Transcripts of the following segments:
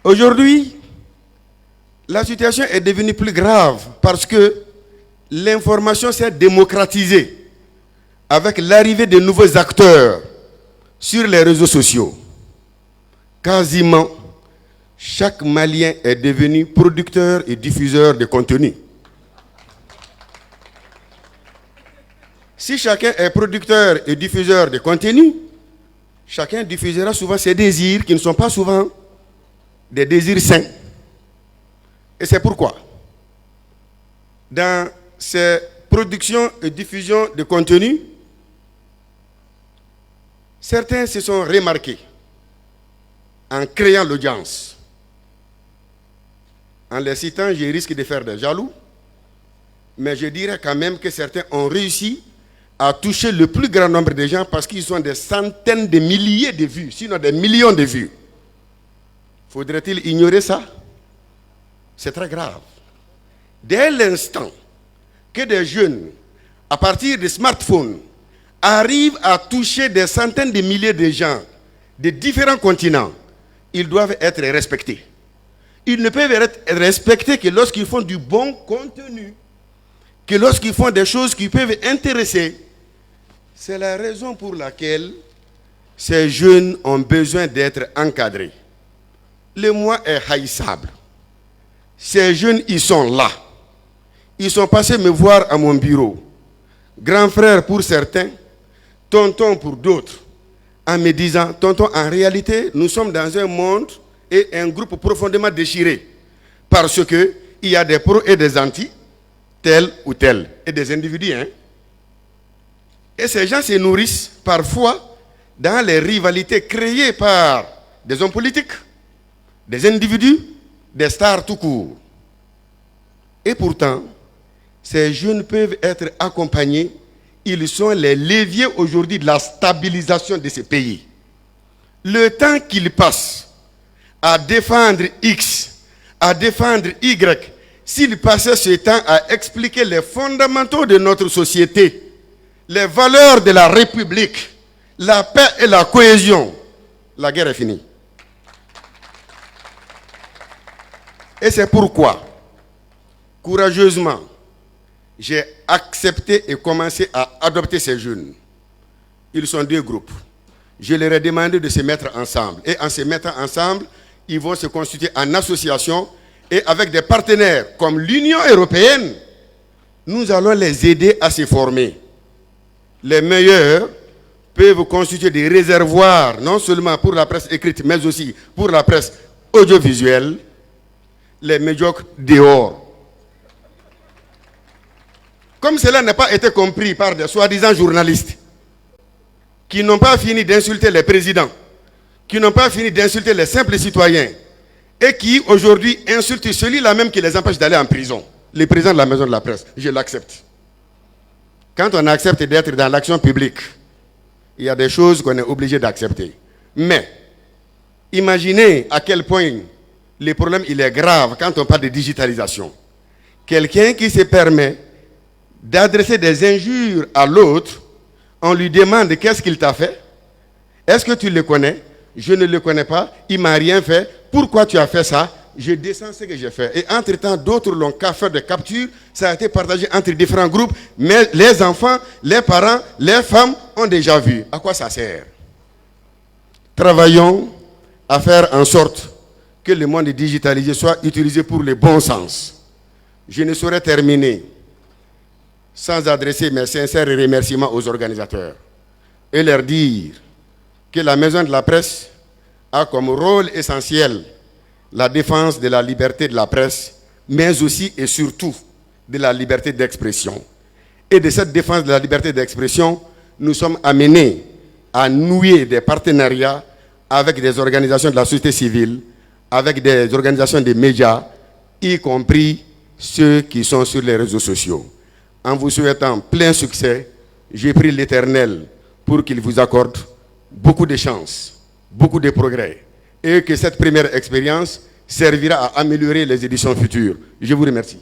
Aujourd'hui, la situation est devenue plus grave parce que l'information s'est démocratisée avec l'arrivée de nouveaux acteurs sur les réseaux sociaux. Quasiment chaque Malien est devenu producteur et diffuseur de contenu. Si chacun est producteur et diffuseur de contenu, chacun diffusera souvent ses désirs qui ne sont pas souvent des désirs sains. Et c'est pourquoi, dans ces productions et diffusions de contenu, certains se sont remarqués en créant l'audience. En les citant, je risque de faire des jaloux, mais je dirais quand même que certains ont réussi à toucher le plus grand nombre de gens parce qu'ils ont des centaines de milliers de vues, sinon des millions de vues. Faudrait-il ignorer ça? C'est très grave. Dès l'instant que des jeunes, à partir des smartphones, arrivent à toucher des centaines de milliers de gens de différents continents, ils doivent être respectés. Ils ne peuvent être respectés que lorsqu'ils font du bon contenu, que lorsqu'ils font des choses qui peuvent intéresser. C'est la raison pour laquelle ces jeunes ont besoin d'être encadrés. Le mois est haïssable. Ces jeunes, ils sont là. Ils sont passés me voir à mon bureau. Grand frère pour certains, tonton pour d'autres, en me disant, tonton, en réalité, nous sommes dans un monde et un groupe profondément déchiré. Parce qu'il y a des pros et des anti, tel ou tel, et des individus. Et ces gens se nourrissent parfois dans les rivalités créées par des hommes politiques, des individus, des stars tout court. Et pourtant, ces jeunes peuvent être accompagnés. Ils sont les leviers aujourd'hui de la stabilisation de ces pays. Le temps qu'ils passent à défendre X, à défendre Y, s'ils passaient ce temps à expliquer les fondamentaux de notre société, les valeurs de la République, la paix et la cohésion, la guerre est finie. Et c'est pourquoi, courageusement, j'ai accepté et commencé à adopter ces jeunes. Ils sont deux groupes. Je leur ai demandé de se mettre ensemble. Et en se mettant ensemble, ils vont se constituer en association. Et avec des partenaires comme l'Union européenne, nous allons les aider à se former. Les meilleurs peuvent constituer des réservoirs, non seulement pour la presse écrite, mais aussi pour la presse audiovisuelle. Les médiocres dehors. Comme cela n'a pas été compris par des soi-disant journalistes qui n'ont pas fini d'insulter les présidents, qui n'ont pas fini d'insulter les simples citoyens et qui aujourd'hui insultent celui-là même qui les empêche d'aller en prison, le président de la maison de la presse. Je l'accepte. Quand on accepte d'être dans l'action publique, il y a des choses qu'on est obligé d'accepter. Mais imaginez à quel point le problème il est grave quand on parle de digitalisation. Quelqu'un qui se permet d'adresser des injures à l'autre, on lui demande qu'est-ce qu'il t'a fait? Est-ce que tu le connais? Je ne le connais pas, il ne m'a rien fait. Pourquoi tu as fait ça? Je descends ce que j'ai fait. Et entre-temps, d'autres l'ont qu'à faire de capture. Ça a été partagé entre différents groupes. Mais les enfants, les parents, les femmes ont déjà vu. À quoi ça sert? Travaillons à faire en sorte que le monde digitalisé soit utilisé pour le bon sens. Je ne saurais terminer sans adresser mes sincères remerciements aux organisateurs et leur dire que la Maison de la Presse a comme rôle essentiel la défense de la liberté de la presse, mais aussi et surtout de la liberté d'expression. Et de cette défense de la liberté d'expression, nous sommes amenés à nouer des partenariats avec des organisations de la société civile, avec des organisations des médias, y compris ceux qui sont sur les réseaux sociaux. En vous souhaitant plein succès, j'ai prié l'Éternel pour qu'il vous accorde beaucoup de chance, beaucoup de progrès, et que cette première expérience servira à améliorer les éditions futures. Je vous remercie.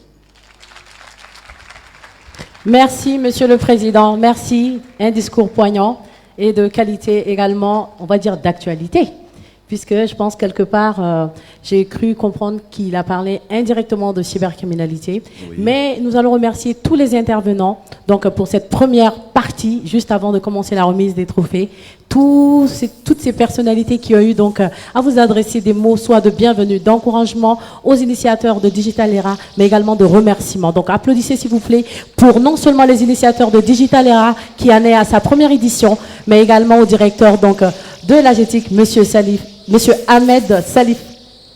Merci, Monsieur le Président. Merci. Un discours poignant et de qualité également, on va dire d'actualité, puisque je pense quelque part, j'ai cru comprendre qu'il a parlé indirectement de cybercriminalité. Oui. Mais nous allons remercier tous les intervenants donc, pour cette première partie, juste avant de commencer la remise des trophées. Toutes ces personnalités qui ont eu donc à vous adresser des mots soit de bienvenue, d'encouragement aux initiateurs de Digital Era, mais également de remerciements. Donc applaudissez s'il vous plaît pour non seulement les initiateurs de Digital Era qui en est à sa première édition, mais également au directeur donc, de l'AGETIC, Monsieur Ahmed Salif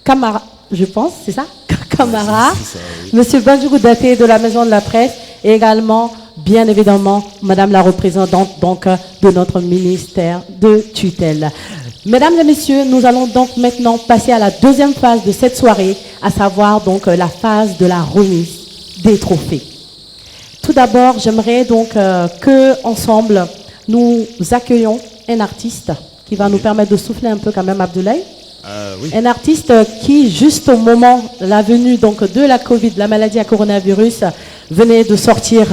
Kamara, je pense, c'est ça Kamara, c'est ça, oui. Monsieur Banjougou Daté de la Maison de la Presse et également bien évidemment, Madame la représentante donc, de notre ministère de tutelle. Mesdames et messieurs, nous allons donc maintenant passer à la deuxième phase de cette soirée, à savoir donc la phase de la remise des trophées. Tout d'abord, j'aimerais donc que ensemble nous accueillons un artiste qui va nous permettre de souffler un peu quand même, Abdoulaye. Oui. Un artiste qui, juste au moment de la venue donc, de la Covid, de la maladie à coronavirus, venait de sortir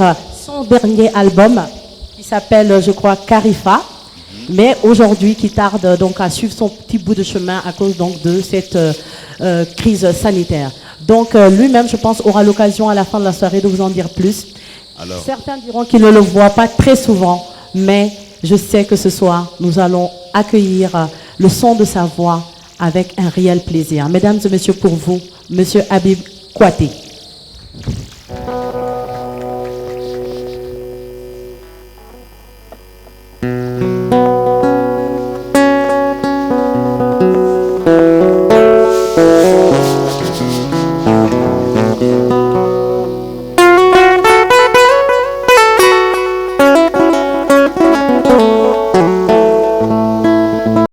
son dernier album qui s'appelle, je crois, Carifa, mais aujourd'hui qui tarde donc à suivre son petit bout de chemin à cause donc de cette crise sanitaire. Donc lui-même, je pense, aura l'occasion à la fin de la soirée de vous en dire plus. Alors... Certains diront qu'ils ne le voient pas très souvent, mais je sais que ce soir, nous allons accueillir le son de sa voix avec un réel plaisir. Mesdames et messieurs, pour vous, Monsieur Habib Kouaté.